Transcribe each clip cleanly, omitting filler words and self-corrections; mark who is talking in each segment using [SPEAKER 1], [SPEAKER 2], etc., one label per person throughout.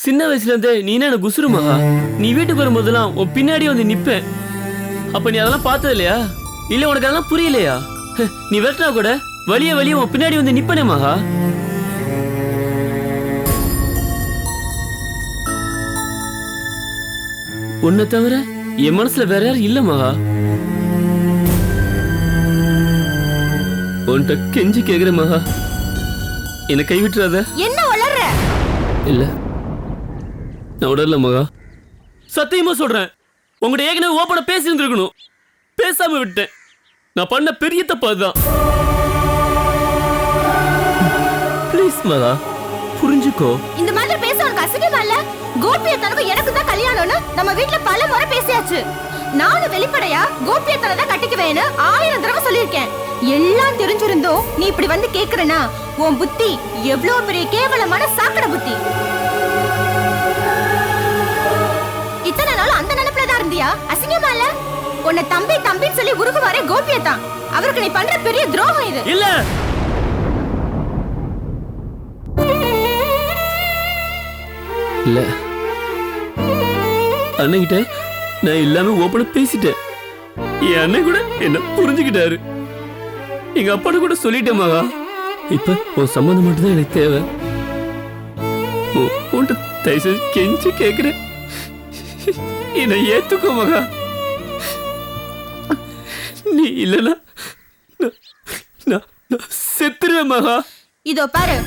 [SPEAKER 1] சின்ன வயசுல இருந்தே நீ என்ன குசுரு மகா. நீ வீட்டுக்கு வரும்போதெல்லாம் உன் பின்னாடி வந்து நிப்பேன். அப்ப நீ அதெல்லாம் பார்த்தது இல்லையா? இல்ல உனக்கு அதெல்லாம் புரியலையா? நீ விரட்டினா கூட வழிய உன் பின்னாடி வந்து நிப்பனே மகா. உன்னை தவிர என் மனசுல வேற யாரும் இல்ல மகா. உன்கிட்ட கெஞ்சி கேக்குற மகா, என்ன கைவிட்டுறாத.
[SPEAKER 2] என்ன வளர்ற?
[SPEAKER 1] இல்ல நான் உடல்ல மகா, சத்தியமா சொல்றேன். உங்கள்ட்ட ஏற்கனவே ஓப்பனா பேசி இருந்திருக்கணும், பேசாம விட்டேன். நான் பண்ண பெரிய தப்பு அதுதான். ப்ளீஸ் மகா புரிஞ்சுக்கோ.
[SPEAKER 2] இந்த மாதிரி பேச உனக்கு அசிங்கமா இல்ல? கோபியத்தனுக்கு எனக்கு தான் கல்யாணம்னு நம்ம வீட்ல பல முறை பேசியாச்சு. நானும் வெளிப்படையா கோபியத்தனை தான் கட்டிக்குவேன்னு 1000 தடவை சொல்லியிருக்கேன். எல்லாம் தெரிஞ்சிருந்தோம் நீ இப்படி வந்து கேக்குறனா, உன் புத்தி எவ்வளவு பெரிய கேவலமான சாக்கடை புத்தி. இத்தனை நாள் அந்த நினைப்புல தான் இருந்தியா? அசிங்கமா இல்ல? உன்னை தம்பி தம்பின்னு சொல்லி உருகுவாரே கோபியத்தான். அவருக்கு நீ பண்ற பெரிய துரோகம் இது.
[SPEAKER 1] இல்ல இல்ல அண்ணன்கிட்ட நான் எல்லாமே ஓப்பனா பேசிட்டேன். என் அண்ணன் கூட என்ன புரிஞ்சுக்கிட்டாரு. எங்க அப்பாட்ட கூட சொல்லிட்டேன் மகா. இப்ப உன் சம்மந்தம் மட்டும் தான் எனக்கு தேவை. உன்கிட்ட தயவு செஞ்சு கெஞ்சி கேக்குறேன், என்னை ஏத்துக்கோ மகா. நீ இல்லனா செத்துருவேன் மகா.
[SPEAKER 2] இதோ பாரு,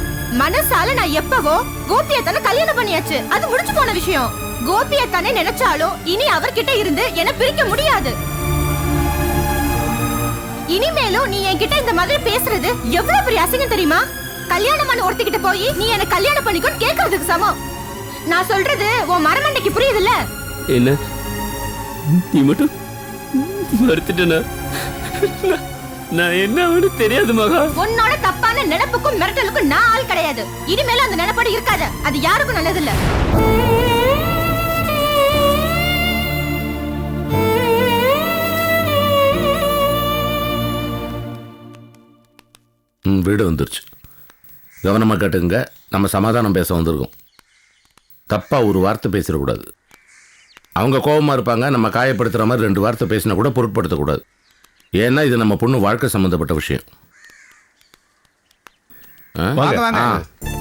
[SPEAKER 2] மனசால நான் எப்பவோ கோபியத்தனை கல்யாணம் பண்ணியாச்சு. அது முடிஞ்சு போன விஷயம். கோபியத்தனை நினைச்சாலும் இனி அவர்கிட்ட இருந்து என்ன பிரிக்க முடியாது. இனிமேலும் நீ என்கிட்ட இந்த மாதிரி பேசுறது எவ்வளவு பெரிய அசிங்கம் தெரியுமா? கல்யாணம் பண்ணி ஒருத்திக்கிட்ட போய் நீ என்ன கல்யாணம் பண்ணிக்கோன்னு கேக்குறதுக்கு சமம். நான் சொல்றது உன் மரமண்டைக்கு புரியுதுல்ல?
[SPEAKER 1] என்ன நீ மட்டும் மறுத்துட்டனா? நான் என்ன அவனு தெரியாது மகா.
[SPEAKER 2] உன்னோட தப்பான நினைப்புக்கும் மிரட்டலுக்கும் நான் ஆள் கிடையாது. இனிமேலும் அந்த நினைப்போடு இருக்காத. அது யாருக்கும் நல்லதில்ல.
[SPEAKER 3] வீடு வந்துருச்சு. கவனமாக கேட்டுங்க. நம்ம சமாதானம் பேச வந்திருக்கோம். தப்பாக ஒரு வார்த்தை பேசிடக்கூடாது. அவங்க கோபமாக இருப்பாங்க. நம்ம காயப்படுத்துகிற மாதிரி 2 வார்த்தை பேசினா கூட பொருட்படுத்தக்கூடாது. ஏன்னா இது நம்ம பொண்ணு வாழ்க்கை சம்மந்தப்பட்ட விஷயம்.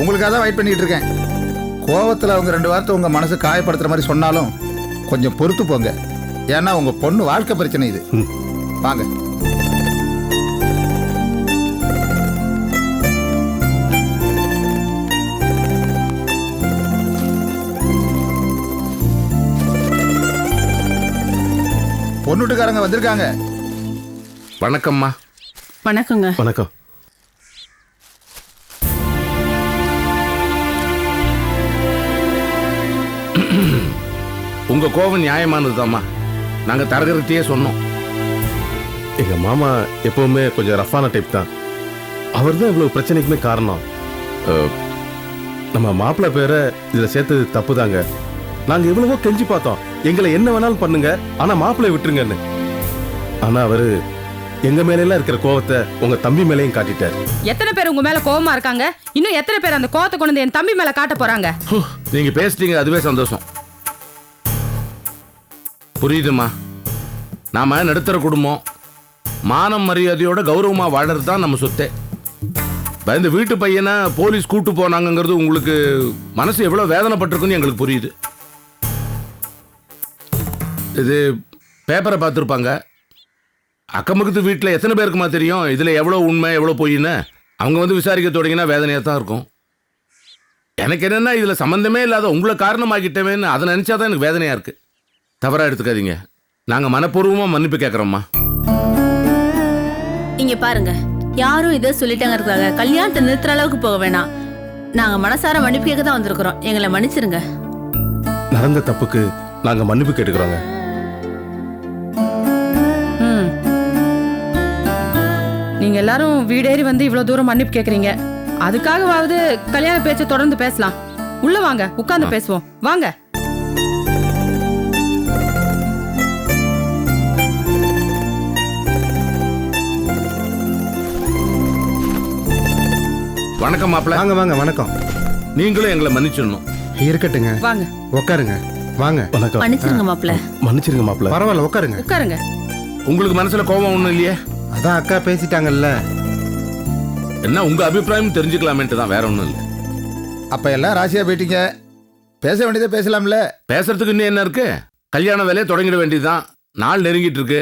[SPEAKER 4] உங்களுக்காக தான் வெயிட் பண்ணிட்டு இருக்கேன். கோவத்தில் அவங்க 2 வார்த்தை உங்கள் மனசு காயப்படுத்துகிற மாதிரி சொன்னாலும் கொஞ்சம் பொறுத்து போங்க. ஏன்னா உங்கள் பொண்ணு வாழ்க்கை பிரச்சனை இது. வாங்க. பொண்ணுட்டுக்காரங்க வந்திருக்காங்க.
[SPEAKER 3] வணக்கம்மா.
[SPEAKER 5] வணக்கங்க.
[SPEAKER 6] வணக்கம்.
[SPEAKER 3] உங்க கோபம் நியாயமானது தாம்மா. நாங்க தரகர்கிட்டயே சொன்னோம்.
[SPEAKER 6] எங்க மாமா எப்பவுமே கொஞ்சம் ரஃபான டைப் தான். அவர் தான் இவ்வளவு பிரச்சனைக்குமே காரணம். நம்ம மாப்பிள்ளை பேரை இதுல சேர்த்தது தப்பு தாங்க. நாங்க எவ்வளவோ கெஞ்சி பார்த்தோம், எங்களை என்ன வேணாலும் பண்ணுங்க, ஆனா மாப்பிள்ளை விட்டுருங்கன்னு. ஆனா அவரு எங்க மேல எல்லாம் இருக்கிற கோவத்தை உங்க தம்பி மேலேயும் காட்டிட்டாரு.
[SPEAKER 5] எத்தனை பேர் உங்க மேல கோவமா இருக்காங்க? இன்னும் எத்தனை பேர் அந்த கோவத்தை கொண்டு வந்து என் தம்பி மேல காட்ட போறாங்க?
[SPEAKER 3] நீங்க பேசிட்டீங்க, அதுவே சந்தோஷம். புரியுதுமா. நாம நடுத்தர குடும்பம், மானம் மரியாதையோட கௌரவமா வாழறது தான் நம்ம சொத்தே. இந்த வீட்டு பையனை போலீஸ் கூட்டு போனாங்கிறது உங்களுக்கு மனசு எவ்வளவு வேதனைப்பட்டிருக்குன்னு எங்களுக்கு புரியுது. இது பேப்பரை பார்த்துருப்பாங்க. அக்கம்பக்கத்து வீட்டில் எத்தனை பேருக்குமா தெரியும் இதில் எவ்வளோ உண்மை எவ்வளோ பொய்ன்னு? அவங்க வந்து விசாரிக்க தொடங்கினா வேதனையாக தான் இருக்கும். எனக்கு என்னென்னா இதில் சம்மந்தமே இல்லாத உங்களை காரணமாக்கிட்டவேன்னு அதை நினச்சா தான் எனக்கு வேதனையாக இருக்குது. தவறாக எடுத்துக்காதீங்க. நாங்கள் மனப்பூர்வமாக மன்னிப்பு கேட்குறோம்மா.
[SPEAKER 7] இங்க பாருங்க, யாரும் இதை சொல்லிட்டாங்கிறதுக்காக கல்யாணத்தை நிறுத்துற அளவுக்கு போக வேணாம். நாங்க மனசார மன்னிப்பு கேட்க தான் வந்திருக்கிறோம். எங்களை மன்னிச்சிருங்க.
[SPEAKER 6] நடந்த தப்புக்கு நாங்க மன்னிப்பு கேட்டுக்கிறோங்க.
[SPEAKER 5] நீங்க எல்லாரும் வீடேறி வந்து இவ்வளவு தூரம் மன்னிப்பு கேக்குறீங்க. அதுக்காகவாவது கல்யாண பேச்சை தொடர்ந்து பேசலாம். உள்ள வாங்க, உட்கார்ந்து பேசுவோம். வாங்க.
[SPEAKER 3] வணக்கம் மாப்பிள்ள.
[SPEAKER 6] வாங்க வாங்க. வணக்கம்.
[SPEAKER 3] நீங்களும் எங்களை மன்னிச்சிடணும்.
[SPEAKER 8] இருக்கட்டுங்க.
[SPEAKER 5] வாங்க
[SPEAKER 8] உட்காருங்க. வாங்க.
[SPEAKER 6] வணக்கம்.
[SPEAKER 7] மன்னிச்சிருங்க மாப்பிள்ள.
[SPEAKER 6] மன்னிச்சிருங்க மாப்பிள்ள.
[SPEAKER 8] பரவாயில்ல, உட்காருங்க.
[SPEAKER 5] உட்காருங்க.
[SPEAKER 3] உங்களுக்கு மனசுல கோபம் ஒண்ணும் இல்லையே?
[SPEAKER 8] அதான் அக்கா பேசிட்டாங்கல்ல.
[SPEAKER 3] என்ன உங்க அபிப்பிராயம் தெரிஞ்சுக்கலாமேன்ட்டு தான், வேற ஒண்ணும் இல்லை.
[SPEAKER 4] அப்ப எல்லாம் ராசியா போயிட்டீங்க, பேச வேண்டியதை பேசலாம்ல.
[SPEAKER 3] பேசுறதுக்கு இன்னும் என்ன இருக்கு? கல்யாண வேலையை தொடங்கிட வேண்டியதுதான். நாள் நெருங்கிட்டு இருக்கு.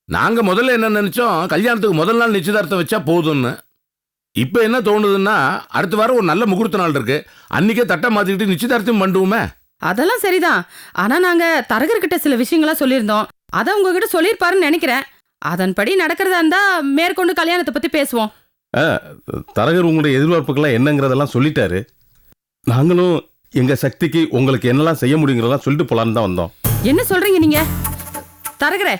[SPEAKER 3] நாங்க முதல்ல என்ன நினைச்சோம், கல்யாணத்துக்கு முதல் நாள் நிச்சயதார்த்தம் வச்சா போதும்னு. இப்ப என்ன தோணுதுன்னா, அடுத்த வாரம் ஒரு நல்ல முகூர்த்த நாள் இருக்கு, அன்னைக்கே தட்டை மாத்திக்கிட்டு நிச்சயதார்த்தம் பண்ணுவோமே.
[SPEAKER 5] அதெல்லாம் சரிதான். ஆனா நாங்க தரகர்கிட்ட சில விஷயங்களா சொல்லியிருந்தோம். அத உங்ககிட்ட சொல்லியிருப்பாருன்னு நினைக்கிறேன். அதன்படி நடக்கிறதா இருந்தா மேற்கொண்டு கல்யாணத்தை பத்தி பேசுவோம்.
[SPEAKER 6] தரகர் உங்களுடைய எதிர்பார்ப்புகள்லாம் என்னங்கிறதெல்லாம் சொல்லிட்டாரு. நாங்களும் எங்க சக்திக்கு உங்களுக்கு என்னெல்லாம் செய்ய முடியுங்கிறதெல்லாம் சொல்லிட்டு போலான்னு தான் வந்தோம்.
[SPEAKER 5] என்ன சொல்றீங்க நீங்க? தரகரே,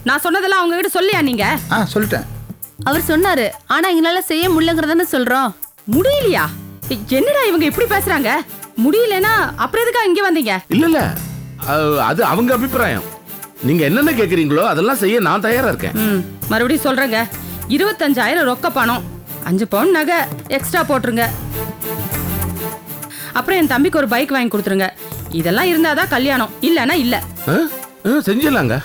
[SPEAKER 5] நான் சொன்னதெல்லாம் அவங்க கிட்ட சொல்லியா நீங்க?
[SPEAKER 4] சொல்லிட்டேன்.
[SPEAKER 7] அவர் சொன்னாரு, ஆனா எங்களால செய்ய முடியலங்கிறதானே சொல்றோம்.
[SPEAKER 5] முடியலையா? என்னடா இவங்க இப்படி பேசுறாங்க? முடியலனா அப்புறம் எதுக்கா இங்க வந்தீங்க?
[SPEAKER 3] இல்ல அது அவங்க அபிப்பிராயம். நீங்க என்னென்ன கேக்குறீங்களோ அதெல்லாம் செய்ய நான் தயாரா இருக்கேன்.
[SPEAKER 5] மறுபடியும் சொல்றேங்க, 25,000 ரொக்க பணம், 5 பவுன் நகை எக்ஸ்ட்ரா போட்டுருங்க. அப்புறம் என் தம்பிக்கு ஒரு பைக் வாங்கி கொடுத்துருங்க. இதெல்லாம் இருந்தாதான் கல்யாணம், இல்லனா இல்ல.
[SPEAKER 3] செஞ்சிடலாங்க.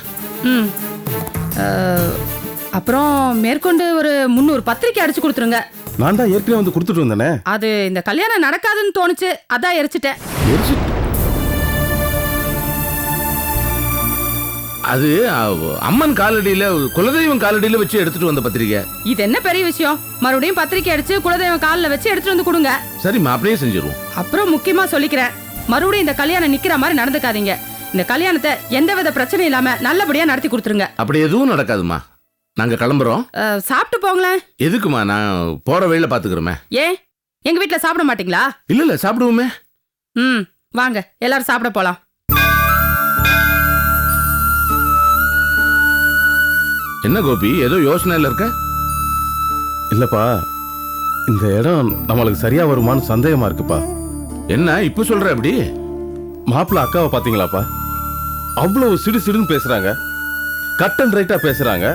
[SPEAKER 5] அப்புறம் மேற்கொண்டு ஒரு 300 பத்திரிக்கை அடிச்சு கொடுத்துருங்க.
[SPEAKER 6] நான் தான் ஏற்கனவே வந்து கொடுத்துட்டு வந்தேனே.
[SPEAKER 5] அது இந்த கல்யாணம் நடக்காதுன்னு தோணுச்சு, அதான் எரிச்சிட்டேன்.
[SPEAKER 3] அது அம்மன் காலடியில, குலதெய்வம் காலடியில வச்சு எடுத்துட்டு வந்த பத்திரிக்கை.
[SPEAKER 5] இது என்ன பெரிய விஷயம்? மறுபடியும் பத்திரிக்கை அடிச்சு குலதெய்வம் காலில் வச்சு எடுத்துட்டு வந்து கொடுங்க.
[SPEAKER 3] சரிம்மா, அப்படியே செஞ்சிருவோம்.
[SPEAKER 5] அப்புறம் முக்கியமா சொல்லிக்கிறேன், மறுபடியும் இந்த கல்யாணம் நிக்கிற மாதிரி நடந்துக்காதீங்க. இந்த கல்யாணத்தை எந்தவித பிரச்சனையும் இல்லாம நல்லபடியா நடத்தி கொடுத்துருங்க.
[SPEAKER 3] அப்படி எதுவும் நடக்காதுமா. நாங்க கிளம்புறோம்.
[SPEAKER 5] சாப்பிட்டு போங்களேன்.
[SPEAKER 3] எதுக்குமா? நான் போற வழியில பாத்துக்கிறோமே.
[SPEAKER 5] ஏன் எங்க வீட்டுல சாப்பிட மாட்டீங்களா?
[SPEAKER 3] இல்ல சாப்பிடுவோமே.
[SPEAKER 5] வாங்க எல்லாரும் சாப்பிட போலாம்.
[SPEAKER 3] என்ன கோபி, ஏதோ யோசனையில இருக்க?
[SPEAKER 6] இல்லப்பா, இந்த இடம் நம்மளுக்கு சரியா வருமானு சந்தேகமா இருக்குப்பா.
[SPEAKER 3] என்ன இப்ப சொல்ற? அப்படி
[SPEAKER 6] மாப்பிள்ள அக்காவை பாத்தீங்களாப்பா? அவ்வளவு சிடு சிடுன்னு பேசுறாங்க, கட் அண்ட் ரைட்டா பேசுறாங்க.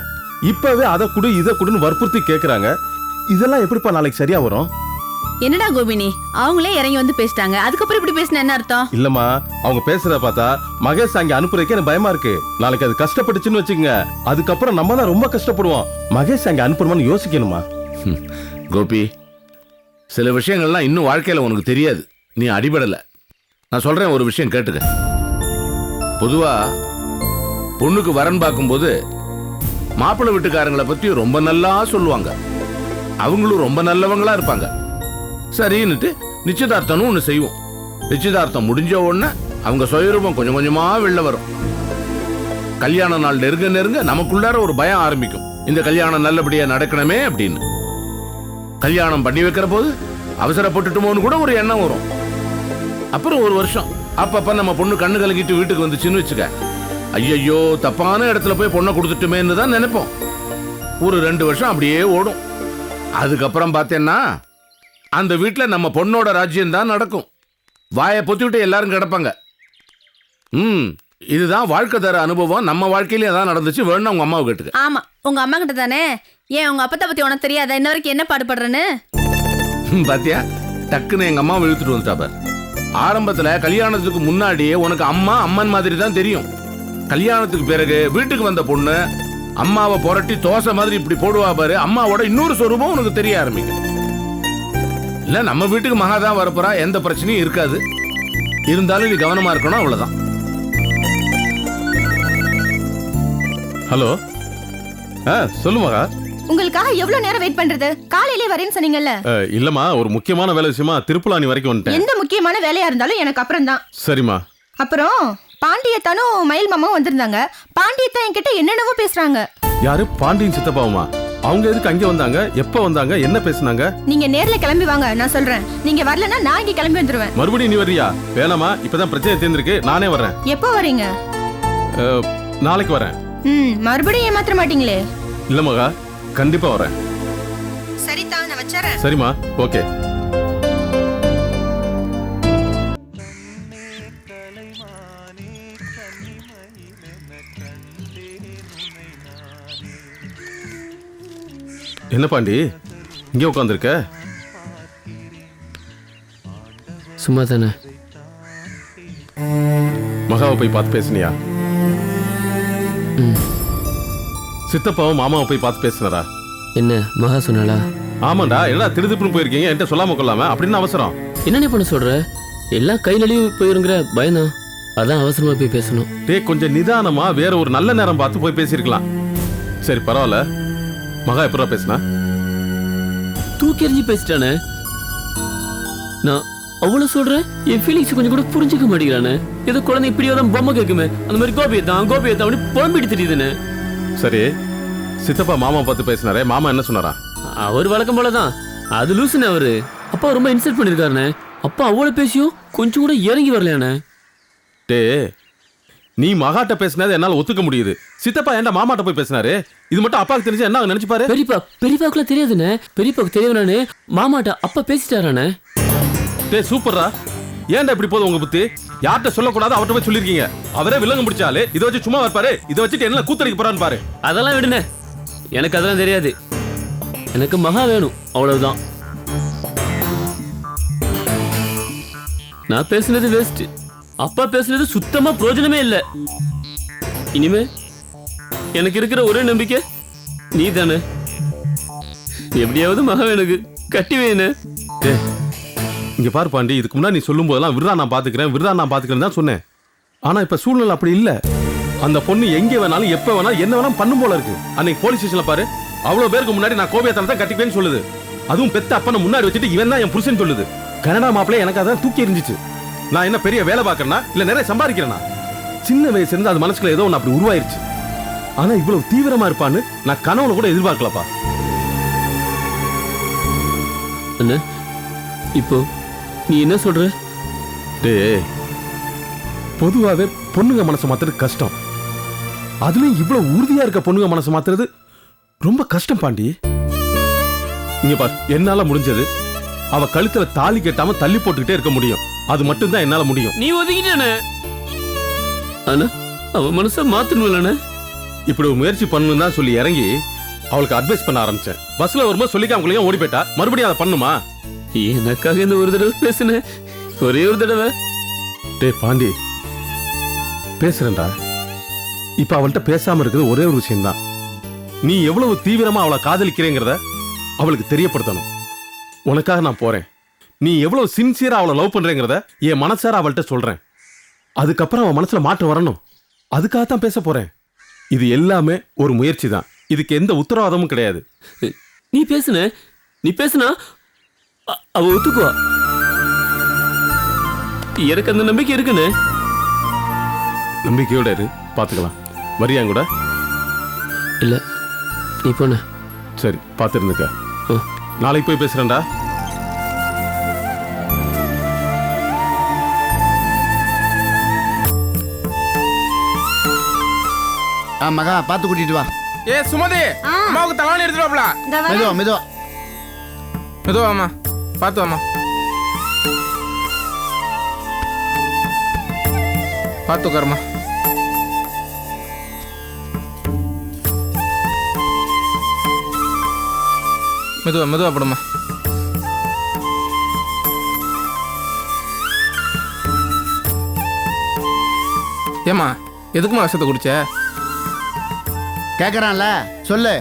[SPEAKER 6] இப்பவே அதை குடு இதை குடுன்னு வற்புறுத்தி கேக்குறாங்க. இதெல்லாம் எப்படிப்பா நாளைக்கு சரியா வரும்?
[SPEAKER 7] என்னடா கோபினி, அவங்களே இறங்கி வந்து பேசிட்டாங்க, அதுக்கப்புறம் இப்படி பேசினா என்ன அர்த்தம்?
[SPEAKER 6] இல்லம்மா, அவங்க பேசுறத பார்த்தா மகேஷ் அங்க அனுப்புறதுக்கு எனக்கு பயமா இருக்கு. நாளைக்கு அது கஷ்டப்பட்டுச்சுன்னு வச்சுக்கோங்க, அதுக்கப்புறம் நம்ம தான் ரொம்ப கஷ்டப்படுவோம். மகேஷ் அங்க அனுப்புறமான்னு யோசிக்கணுமா?
[SPEAKER 3] கோபி, சில விஷயங்கள்லாம் இன்னும் வாழ்க்கையில உனக்கு தெரியாது, நீ அடிபடல. நான் சொல்றேன், ஒரு விஷயம் கேட்டுக்க. பொதுவா பொண்ணுக்கு வரன் பார்க்கும்போது மாப்பிள்ளை வீட்டுக்காரங்களை பத்தி ரொம்ப நல்லா சொல்லுவாங்க. அவங்களும் ரொம்ப நல்லவங்களா இருப்பாங்க. சரின்னுட்டு நிச்சயதார்த்தம் ஒண்ணு செய்வோம். நிச்சயதார்த்தம் முடிஞ்ச உடனே அவங்க சுயரூபம் கொஞ்சம் கொஞ்சமா வெளில வரும். கல்யாண நாள் நெருங்க நெருங்க நமக்குள்ளார ஒரு பயம் ஆரம்பிக்கும், இந்த கல்யாணம் நல்லபடியா நடக்கணுமே அப்படின்னு. கல்யாணம் பண்ணி வைக்கிற போது அவசரப்பட்டுட்டுமோன்னு கூட ஒரு எண்ணம் வரும். அப்புறம் ஒரு வருஷம் அப்பப்ப நம்ம பொண்ணு கண்ணு கலங்கிட்டு வீட்டுக்கு வந்துச்சுன்னு வச்சுக்க, ஐயோ தப்பான இடத்துல போய் பொண்ணை கொடுத்துட்டுமேன்னு தான் நினைப்போம். ஒரு 2 வருஷம் அப்படியே ஓடும். அதுக்கப்புறம் பார்த்தேன்னா அந்த வீட்டுல நம்ம பொண்ணோட ராஜ்யம் தான் நடக்கும். வாயை பொத்திவிட்டு எல்லாரும் கிடப்பாங்க. இதுதான் வாழ்க்கை தர அனுபவம். நம்ம வாழ்க்கையில தான் நடந்துச்சு. வேணும் உங்க அம்மாவை கேட்டுக்க.
[SPEAKER 7] ஆமா, உங்க அம்மா கிட்ட தானே. ஏன் உங்க அப்பத்தை பத்தி உனக்கு தெரியாதா? இன்ன வரைக்கும் என்ன பாடுபடுறேன்னு
[SPEAKER 3] பாத்தியா, டக்குன்னு எங்க அம்மாவை இழுத்துட்டு வந்துட்டா பாரு. ஆரம்பத்துல கல்யாணத்துக்கு முன்னாடியே உனக்கு அம்மா அம்மன் மாதிரி தான் தெரியும். கல்யாணத்துக்கு பிறகு வீட்டுக்கு வந்த பொண்ணு அம்மாவை புரட்டி தோசை மாதிரி இப்படி போடுவா பாரு, அம்மாவோட இன்னொரு சொரூபம் உனக்கு தெரிய ஆரம்பிக்கும். இல்ல நம்ம வீட்டுக்கு மகாதான் வரப்போறா, எந்த பிரச்சனையும் இருக்காது. இருந்தாலும் நீ கவனமா இருக்கணும், அவ்வளவுதான்.
[SPEAKER 6] ஹலோ, சொல்லு மகா.
[SPEAKER 2] உங்களுக்காக எவ்வளவு நேரம் வெயிட் பண்றது? காலையிலே வரேன்னு சொன்னீங்கல்ல.
[SPEAKER 6] இல்லம்மா, ஒரு முக்கியமான வேலை விஷயமா திருப்புலானி வரைக்கும் வந்துட்டேன்.
[SPEAKER 2] எந்த முக்கியமான வேலையா இருந்தாலும் எனக்கு அப்புறம் தான்.
[SPEAKER 6] சரிம்மா.
[SPEAKER 2] அப்புறம் பாண்டியத்தானும் மயில் மாமாவும் வந்திருந்தாங்க. பாண்டியத்தான் என்கிட்ட என்னென்னவோ பேசுறாங்க.
[SPEAKER 6] யாரு? பாண்டியன் சித்தப்பாவுமா? அவங்க எதுக்கு அங்க வந்தாங்க? எப்ப வந்தாங்க? என்ன பேசுனாங்க?
[SPEAKER 2] நீங்க நேர்ல கிளம்பி வாங்க, நான் சொல்றேன். நீங்க வரலன்னா நான் இங்க கிளம்பி வந்துருவேன்.
[SPEAKER 6] மறுபடியும் நீ வரியா? வேணாமா, இப்பதான் பிரச்சனை தீர்ந்திருக்கு, நானே வரேன்.
[SPEAKER 2] எப்போ வரீங்க?
[SPEAKER 6] நாளைக்கு வரேன்.
[SPEAKER 2] மறுபடியும் ஏமாத்திர மாட்டீங்களே?
[SPEAKER 6] இல்ல மகா, கண்டிப்பா வரேன்.
[SPEAKER 2] சரிதா, நான் வச்சறேன்.
[SPEAKER 6] சரிம்மா, ஓகே. என்ன பாண்டி இங்கே உட்காந்துருக்க?
[SPEAKER 1] சும்மா தானே.
[SPEAKER 6] மகாவை போய் பார்த்து பேசுனியா? சித்தப்பாவும் மாமாவை போய் பார்த்து பேசுனாரா?
[SPEAKER 1] என்ன மகா சொன்னாளா?
[SPEAKER 6] ஆமாண்டா, என்ன திருதிப்புன்னு போயிருக்கீங்க, என்கிட்ட சொல்லாம கொள்ளாம, அப்படின்னு அவசரம்.
[SPEAKER 1] என்னென்ன பண்ண சொல்ற? எல்லாம் கை நழுவி போயிருங்கிற பயம்தான், அதான் அவசரமா போய் பேசணும்.
[SPEAKER 6] டேய், கொஞ்சம் நிதானமா வேற ஒரு நல்ல நேரம் பார்த்து போய் பேசியிருக்கலாம். சரி பரவாயில்ல. மகா எப்படா பேசுனா?
[SPEAKER 1] தூக்கி எறிஞ்சு பேசிட்டானே. நான் அவ்வளவு சொல்றேன், என் ஃபீலிங்ஸ் கொஞ்சம் கூட புரிஞ்சுக்க மாட்டேங்கிறானே. ஏதோ குழந்தை இப்படியாதான் பொம்மை கேட்குமே, அந்த மாதிரி கோபியத்தான் அப்படி புலம்பிட்டு தெரியுதுன்னு.
[SPEAKER 6] சரி, சித்தப்பா மாமா பார்த்து பேசினாரே, மாமா என்ன சொன்னாரா?
[SPEAKER 1] அவர் வழக்கம் போலதான், அது லூசுன்னு அவரு. அப்பா ரொம்ப இன்சல்ட் பண்ணிருக்காருண்ணே. அப்பா அவ்வளவு பேசியும் கொஞ்சம் கூட இறங்கி வரலையானே.
[SPEAKER 6] டே, நீ மகாட்ட பேசினதை என்னால ஒத்துக்க முடியுது. சித்தப்பா ஏன்டா மாமாட்ட போய் பேசினாரு? இது மட்டும் அப்பாவுக்கு தெரிஞ்சா என்ன நினைச்சுப்பாரு?
[SPEAKER 1] பெரியப்பாக்குள்ள தெரியாதுண்ணே. பெரியப்பாக்கு தெரியாதுனானே மாமாட்ட அப்பா பேசிட்டாரானே.
[SPEAKER 6] டே சூப்பர்ரா. ஏன்டா இப்படி போதும் உங்க புத்தி? யார்கிட்ட சொல்லக்கூடாது அவர்கிட்ட போய் சொல்லிருக்கீங்க. அவரே விலங்கு முடிச்சாலே இதை வச்சு சும்மா வைப்பாரு, இதை வச்சுட்டு என்ன கூத்தடிக்க போறான்னு பாரு.
[SPEAKER 1] அதெல்லாம் விடுனே, எனக்கு அதெல்லாம் தெரியாது. எனக்கு மகா வேணும், அவ்வளவுதான். நான் பேசுனது வேஸ்ட், அப்பா பேசுனது சுத்தமா பிரயோஜனமே இல்லை. இனிமே எனக்கு இருக்கிற ஒரே நம்பிக்கை நீ தானே. எப்படியாவது மகா எனக்கு கட்டி வேணு.
[SPEAKER 6] இங்க பாரு பாண்டி, இதுக்கு முன்னாடி நீ சொல்லும் போதெல்லாம் விருதா நான் பாத்துக்கிறேன் தான் சொன்னேன். ஆனா இப்ப சூழ்நிலை அப்படி இல்ல. அந்த பொண்ணு எங்க வேணாலும் எப்ப வேணாலும் என்ன வேணாலும் பண்ணும் போல இருக்கு. அன்னைக்கு போலீஸ் ஸ்டேஷன்ல பாரு, அவ்வளவு பேருக்கு முன்னாடி நான் கோபியத்தால தான் கட்டிக்குவேன்னு சொல்லுது. அதுவும் பெத்த அப்பனை முன்னாடி வச்சுட்டு இவன் தான் என் புருஷன் சொல்லுது. கனடா மாப்பிள்ளை எனக்கு அதான் தூக்கி எரிஞ்சிச்சு. நான் என்ன பெரிய வேலை பார்க்கறேனா இல்ல நிறைய சம்பாதிக்கிறேனா? சின்ன வயசுல இருந்து அது மனசுக்குள்ள ஏதோ ஒன்று அப்படி உருவாயிருச்சு. ஆனா இவ்வளவு தீவிரமா இருப்பான்னு நான் கனவுல கூட எதிர்பார்க்கலப்பா.
[SPEAKER 1] என்ன இப்போ நீ என்ன சொல்ற?
[SPEAKER 6] டேய், பொதுவாவே பொண்ணுங்க மனசை மாத்துறது கஷ்டம். அதுலயும் இவ்வளவு உறுதியா இருக்க பொண்ணுங்க மனசை மாத்துறது ரொம்ப கஷ்டம் பாண்டி. இங்க பார், என்னால முடிஞ்சது அவ கழுத்துல தாலி கட்டாம தள்ளி போட்டுக்கிட்டே இருக்க முடியும். அது மட்டும் தான் என்னால முடியும்.
[SPEAKER 1] நீ ஒதுக்கிட்டானே, ஆனா அவ மனச மாத்தணும்லண்ணே.
[SPEAKER 6] இப்படி ஒரு முயற்சி பண்ணணும் தான் சொல்லி இறங்கி அவளுக்கு அட்வைஸ் பண்ண ஆரம்பிச்சேன். பஸ்ல வரும்போது சொல்லிக்க அவங்களையும் ஓடி போயிட்டா. மறுபடியும் அதை பண்ணுமா?
[SPEAKER 1] எனக்காக இந்த ஒரு தடவை பேசுனேன், ஒரே ஒரு தடவை.
[SPEAKER 6] டே பாண்டி, பேசுறேன்டா. இப்ப அவள்கிட்ட பேசாம இருக்கிறது ஒரே ஒரு விஷயம்தான். நீ எவ்வளவு தீவிரமா அவளை காதலிக்கிறேங்கிறத அவளுக்கு தெரியப்படுத்தணும். உனக்காக நான் போறேன். நீ எவ்வளவு சின்சியரா அவளை லவ் பண்றேங்கிறத என் மனசார அவள்கிட்ட சொல்றேன். அதுக்கப்புறம் அவன் மனசுல மாற்றம் வரணும். அதுக்காகத்தான் பேச போறேன். இது எல்லாமே ஒரு முயற்சி தான். இதுக்கு எந்த உத்தரவாதமும் கிடையாது.
[SPEAKER 1] நீ பேசுனா அவ ஒத்துக்குவா. எனக்கு அந்த நம்பிக்கை இருக்குன்னு.
[SPEAKER 6] நம்பிக்கையோட இரு, பாத்துக்கலாம். வரியா கூட?
[SPEAKER 1] இல்ல, நீ போன.
[SPEAKER 6] சரி, பாத்து இருந்துக்க. நாளைக்கு போய் பேசுறேன்டா.
[SPEAKER 4] மகா பார்த்து கூட்டிட்டு வா.
[SPEAKER 9] ஏ சுமதி, அம்மாவுக்கு தலைவலி எடுத்துருவாப்ல.
[SPEAKER 4] மெதுவா மெதுவா
[SPEAKER 9] மெதுவா அம்மா, பார்த்து வாமா, பார்த்து உட்காருமா. மெதுவா மெதுவா போடுமா. ஏமா எதுக்குமா விஷத்தை குடிச்ச?
[SPEAKER 4] கேட்கறான்ல, சொல்லு.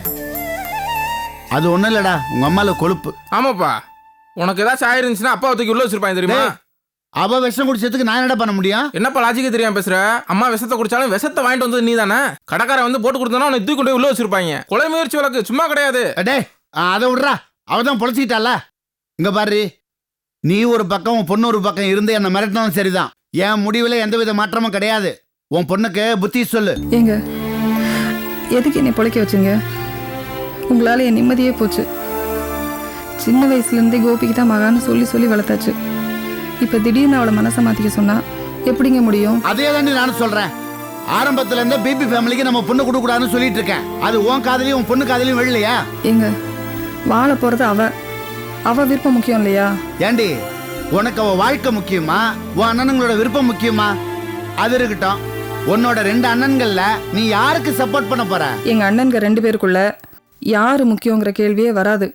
[SPEAKER 4] அது ஒண்ணும் இல்லடா, உங்க அம்மால கொழுப்பு.
[SPEAKER 9] ஆமாப்பா, உனக்கு ஏதாச்சும் ஆயிருந்துச்சுன்னா அப்பா தூக்கி உள்ள வச்சிருப்பாங்க தெரியுமா?
[SPEAKER 4] அவ விஷம் குடிச்சதுக்கு நான் என்னடா பண்ண முடியும்?
[SPEAKER 9] என்னப்பா லாஜிக்கு தெரியாம பேசுற? அம்மா விஷத்தை குடிச்சாலும் விஷத்தை வாங்கிட்டு வந்தது நீ தானே. கடைக்காரன் வந்து போட்டு கொடுத்தா உனக்கு தூக்கி கொண்டு போய் உள்ள வச்சிருப்பாங்க. கொலை முயற்சி வழக்கு சும்மா கிடையாது.
[SPEAKER 4] டே, அதை விடுறா, அவதான் பொழைச்சிக்கிட்டால. இங்க பாரு, நீ ஒரு பக்கம் உன் பொண்ணு ஒரு பக்கம் இருந்து என்ன மிரட்டினாலும் சரிதான். என் முடிவுல எந்தவித மாற்றமும் கிடையாது. உன் பொண்ணுக்கு புத்தி சொல்லு.
[SPEAKER 5] ஏங்க, எதுக்கு என்னை பொழைக்க வச்சுங்க? உங்களால் என் நிம்மதியே போச்சு. சின்ன வயசுலேருந்தே கோபிக்கு தான் மகான்னு சொல்லி சொல்லி வளர்த்தாச்சு. இப்போ திடீர்னு அவளை மனசை மாற்றிக்க சொன்னா எப்படிங்க முடியும்?
[SPEAKER 4] அதே தாண்டி நானும் சொல்றேன். ஆரம்பத்துல இருந்தே பிபி ஃபேமிலிக்கு நம்ம பொண்ணு கொடுக்கூடாதுன்னு சொல்லிட்டு இருக்கேன். அது உன் காதலையும் உன் பொண்ணு காதலையும் வெளிலையா?
[SPEAKER 5] ஏங்க, வாழ போகிறது அவ விருப்பம் முக்கியம் இல்லையா?
[SPEAKER 4] ஏண்டி, உனக்கு அவ வாழ்க்கை முக்கியமா, உன் அண்ணனுங்களோட விருப்பம் முக்கியமா? அது இருக்கட்டும், உன்னோட 2 அண்ணன்கள்ல நீ யாருக்கு சப்போர்ட் பண்ண போற?
[SPEAKER 5] எங்க அண்ணன்க 2 பேருக்குள்ள யாரு முக்கியங்கிற கேள்வியே வராது.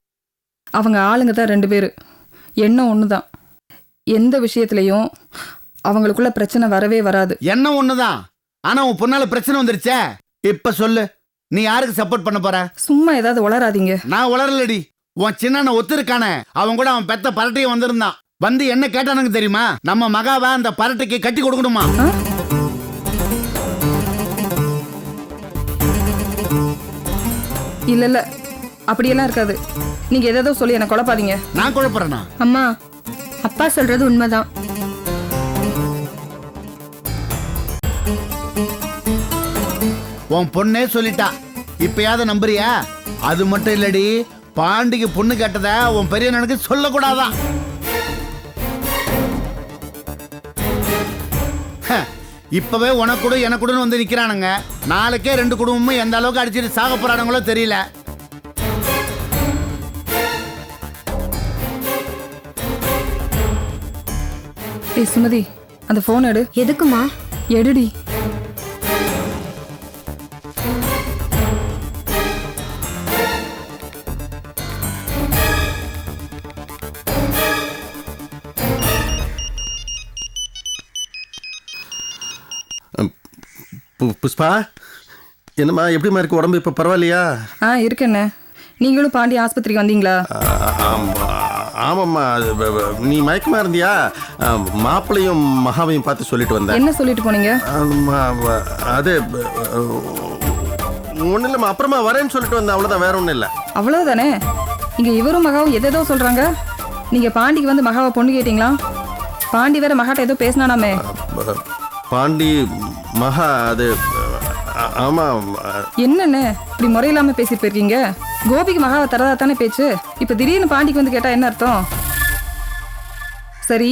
[SPEAKER 5] அவங்க ஆளுங்க தான் 2 பேரு, எண்ணம் ஒண்ணுதான். எந்த விஷயத்திலையும் அவங்களுக்குள்ள பிரச்சனை வரவே வராது.
[SPEAKER 10] என்ன ஒண்ணுதான், ஆனா உன் பொண்ணால பிரச்சனை வந்துருச்சே. இப்ப சொல்லு, நீ யாருக்கு சப்போர்ட் பண்ண போற?
[SPEAKER 5] சும்மா ஏதாவது உளராதீங்க.
[SPEAKER 10] நான் உளரலடி. உன் சின்ன ஒத்துருக்கானே, அவன் கூட அவன் பெத்த பரட்டையும் வந்திருந்தான். வந்து என்ன கேட்டானுங்க தெரியுமா? நம்ம மகாவை அந்த பரட்டைக்கு கட்டி கொடுக்கணுமா?
[SPEAKER 5] இல்ல இல்ல, அப்படியெல்லாம் இருக்காது. நீங்க ஏதோ சொல்லி என்ன குழப்பாதீங்க.
[SPEAKER 10] நான் குழப்பறேனா?
[SPEAKER 2] அம்மா, அப்பா சொல்றது உண்மைதான்.
[SPEAKER 10] உன் பொண்ணே சொல்லிட்டா, இப்பயாவது நம்புறியா? அது மட்டும் இல்லடி, பாண்டிக்கு பொண்ணு கேட்டத உன் பெரிய எனக்கு சொல்லக்கூடாதான். இப்பவே உனக்கூட எனக்கூட வந்து நிக்கிறானுங்க. நாளைக்கே 2 குடும்பமும் எந்த அளவுக்கு அடிச்சுட்டு சாக போறானுங்களோ தெரியல.
[SPEAKER 5] ஏய் சுமதி, அந்த போன் எடு.
[SPEAKER 2] எதுக்குமா?
[SPEAKER 5] எடுடி.
[SPEAKER 8] புஷ்பா, என்னம்மா எப்படிம்மா இருக்கு உடம்பு? இப்போ பரவாயில்லையா?
[SPEAKER 5] இருக்கேண்ணே. நீங்களும் பாண்டி ஆஸ்பத்திரிக்கு வந்தீங்களா?
[SPEAKER 8] ஆமாம்மா. நீ மயக்கமா இருந்தியா? மாப்பிள்ளையும் மகாவையும் பார்த்து சொல்லிட்டு வந்தேன்.
[SPEAKER 5] என்ன சொல்லிட்டு போனீங்க?
[SPEAKER 8] அது ஒன்றும் இல்லைம்மா, அப்புறமா வரேன்னு சொல்லிட்டு வந்தேன், அவ்வளோதான், வேற ஒன்றும் இல்லை.
[SPEAKER 5] அவ்வளவுதானே? இங்க இவரும் மகாவும் எதோ சொல்றாங்க. நீங்க பாண்டிக்கு வந்து மகாவை பொண்ணு கேட்டீங்களா? பாண்டி வேற மகாட்ட ஏதோ பேசினானாமே.
[SPEAKER 8] பாண்டி மகா, அது ஆமாம்.
[SPEAKER 5] என்னன்னு இப்படி முறையில்லாம பேசிட்டு போயிருக்கீங்க? கோபிக்கு மகாவை தரதா தானே பேச்சு. இப்ப திடீர்னு பாண்டிக்கு வந்து கேட்டா என்ன அர்த்தம்? சரி,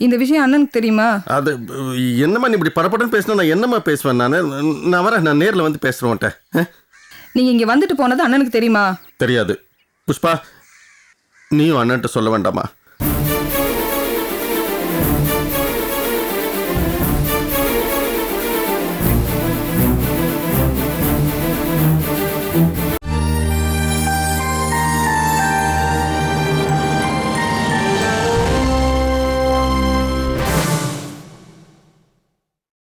[SPEAKER 5] இந்த விஷயம் அண்ணனுக்கு தெரியுமா?
[SPEAKER 8] அது என்னம்மா நீ இப்படி பரப்படன்னு பேசினா நான் என்னம்மா பேசுவேன்? நான் வரேன், நான் நேரில் வந்து பேசுகிறேன்ட்ட.
[SPEAKER 5] நீங்க இங்க வந்துட்டு போனது அண்ணனுக்கு தெரியுமா?
[SPEAKER 8] தெரியாது புஷ்பா, நீயும் அண்ணன்ட்ட சொல்ல வேண்டாமா?